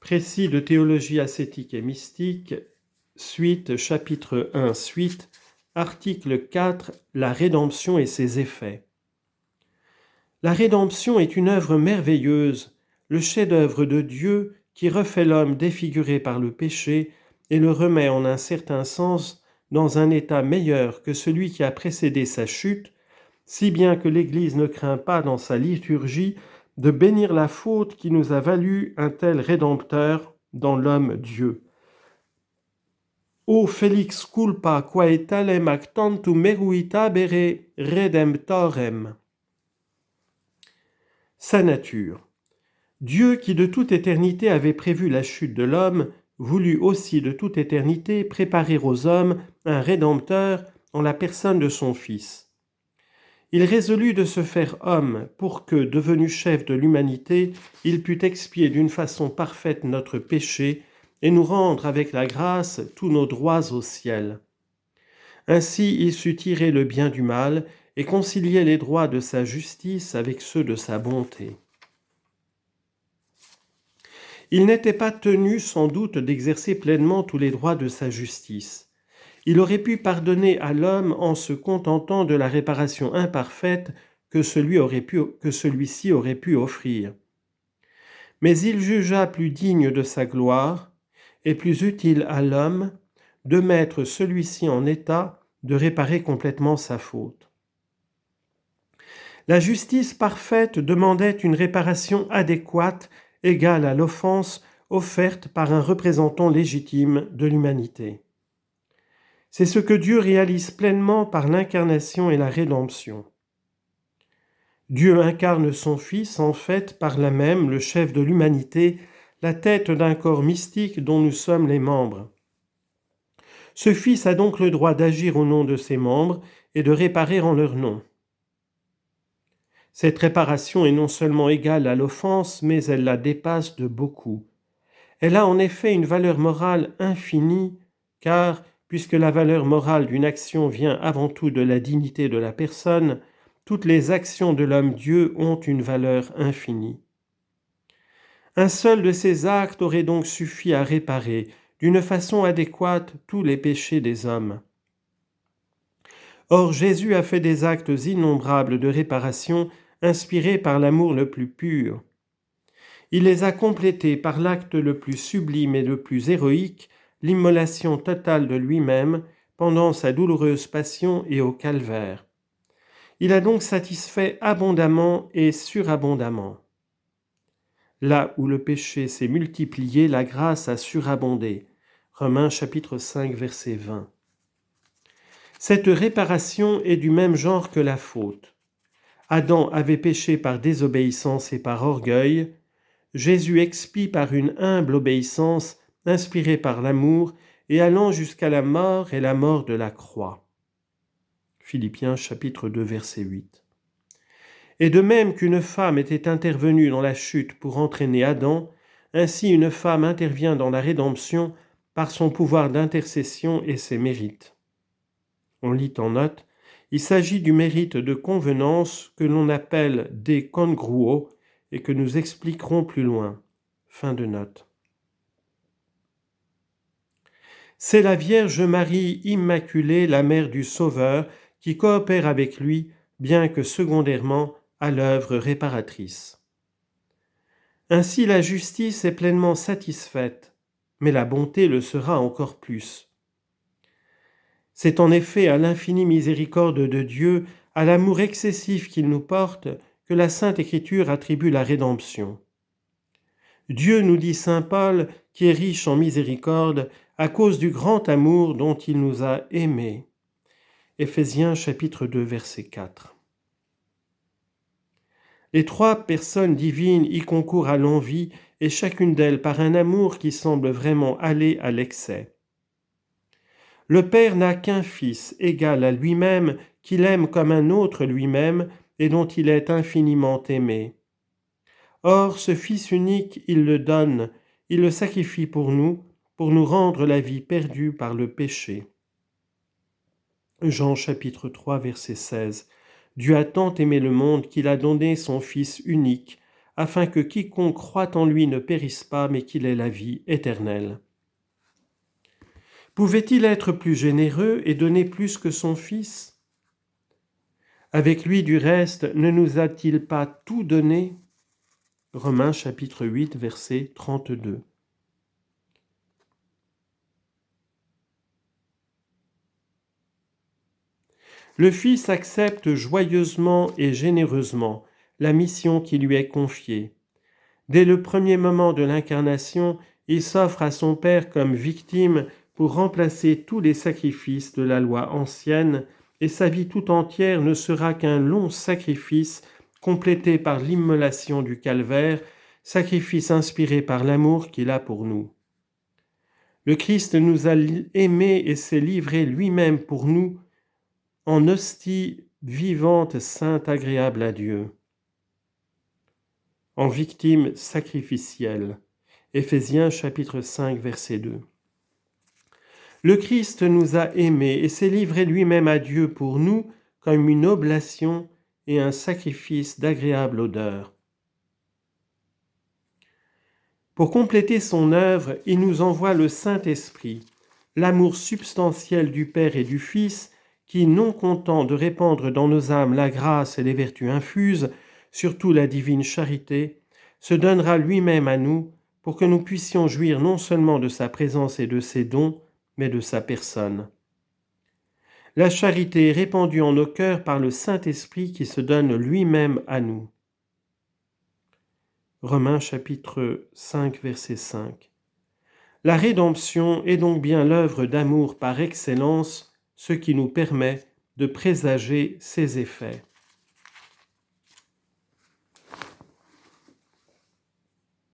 Précis de théologie ascétique et mystique, suite, chapitre 1, suite, article 4, la rédemption et ses effets. La rédemption est une œuvre merveilleuse, le chef-d'œuvre de Dieu qui refait l'homme défiguré par le péché et le remet en un certain sens dans un état meilleur que celui qui a précédé sa chute, si bien que l'Église ne craint pas dans sa liturgie de bénir la faute qui nous a valu un tel Rédempteur dans l'homme Dieu. O felix culpa quae talem ac tantum meruitabere redemptorem. Sa nature. Dieu qui de toute éternité avait prévu la chute de l'homme, voulut aussi de toute éternité préparer aux hommes un Rédempteur en la personne de son Fils. Il résolut de se faire homme pour que, devenu chef de l'humanité, il pût expier d'une façon parfaite notre péché et nous rendre avec la grâce tous nos droits au ciel. Ainsi il sut tirer le bien du mal et concilier les droits de sa justice avec ceux de sa bonté. Il n'était pas tenu sans doute d'exercer pleinement tous les droits de sa justice. Il aurait pu pardonner à l'homme en se contentant de la réparation imparfaite que celui-ci aurait pu offrir. Mais il jugea plus digne de sa gloire et plus utile à l'homme de mettre celui-ci en état de réparer complètement sa faute. La justice parfaite demandait une réparation adéquate, égale à l'offense offerte par un représentant légitime de l'humanité. C'est ce que Dieu réalise pleinement par l'incarnation et la rédemption. Dieu incarne son Fils, en fait, par là même le chef de l'humanité, la tête d'un corps mystique dont nous sommes les membres. Ce Fils a donc le droit d'agir au nom de ses membres et de réparer en leur nom. Cette réparation est non seulement égale à l'offense, mais elle la dépasse de beaucoup. Elle a en effet une valeur morale infinie, car puisque la valeur morale d'une action vient avant tout de la dignité de la personne, toutes les actions de l'homme-Dieu ont une valeur infinie. Un seul de ces actes aurait donc suffi à réparer, d'une façon adéquate, tous les péchés des hommes. Or Jésus a fait des actes innombrables de réparation, inspirés par l'amour le plus pur. Il les a complétés par l'acte le plus sublime et le plus héroïque, l'immolation totale de lui-même pendant sa douloureuse passion et au calvaire. Il a donc satisfait abondamment et surabondamment. Là où le péché s'est multiplié, la grâce a surabondé. Romains chapitre 5, verset 20. Cette réparation est du même genre que la faute. Adam avait péché par désobéissance et par orgueil. Jésus expie par une humble obéissance inspirée par l'amour et allant jusqu'à la mort et la mort de la croix. Philippiens chapitre 2 verset 8. Et de même qu'une femme était intervenue dans la chute pour entraîner Adam, ainsi une femme intervient dans la rédemption par son pouvoir d'intercession et ses mérites. On lit en note, il s'agit du mérite de convenance que l'on appelle de congruo et que nous expliquerons plus loin. Fin de note. C'est la Vierge Marie Immaculée, la mère du Sauveur, qui coopère avec lui, bien que secondairement, à l'œuvre réparatrice. Ainsi la justice est pleinement satisfaite, mais la bonté le sera encore plus. C'est en effet à l'infinie miséricorde de Dieu, à l'amour excessif qu'il nous porte, que la Sainte Écriture attribue la rédemption. Dieu, nous dit saint Paul, qui est riche en miséricorde, à cause du grand amour dont il nous a aimés. Éphésiens chapitre 2 verset 4. Les trois personnes divines y concourent à l'envi, et chacune d'elles par un amour qui semble vraiment aller à l'excès. Le Père n'a qu'un Fils égal à lui-même, qu'il aime comme un autre lui-même, et dont il est infiniment aimé. Or, ce Fils unique, il le donne, il le sacrifie pour nous rendre la vie perdue par le péché. Jean chapitre 3 verset 16. Dieu a tant aimé le monde qu'il a donné son Fils unique, afin que quiconque croit en lui ne périsse pas, mais qu'il ait la vie éternelle. Pouvait-il être plus généreux et donner plus que son Fils ? Avec lui, du reste, ne nous a-t-il pas tout donné ? Romains chapitre 8, verset 32. Le Fils accepte joyeusement et généreusement la mission qui lui est confiée. Dès le premier moment de l'incarnation, il s'offre à son Père comme victime pour remplacer tous les sacrifices de la loi ancienne, et sa vie tout entière ne sera qu'un long sacrifice complété par l'immolation du calvaire, sacrifice inspiré par l'amour qu'il a pour nous. Le Christ nous a aimés et s'est livré lui-même pour nous en hostie vivante, sainte, agréable à Dieu, en victime sacrificielle. Éphésiens chapitre 5, verset 2. Le Christ nous a aimés et s'est livré lui-même à Dieu pour nous comme une oblation et un sacrifice d'agréable odeur. Pour compléter son œuvre, il nous envoie le Saint-Esprit, l'amour substantiel du Père et du Fils, qui, non content de répandre dans nos âmes la grâce et les vertus infuses, surtout la divine charité, se donnera lui-même à nous pour que nous puissions jouir non seulement de sa présence et de ses dons, mais de sa personne. La charité est répandue en nos cœurs par le Saint-Esprit qui se donne lui-même à nous. Romains chapitre 5, verset 5. La rédemption est donc bien l'œuvre d'amour par excellence, ce qui nous permet de présager ses effets.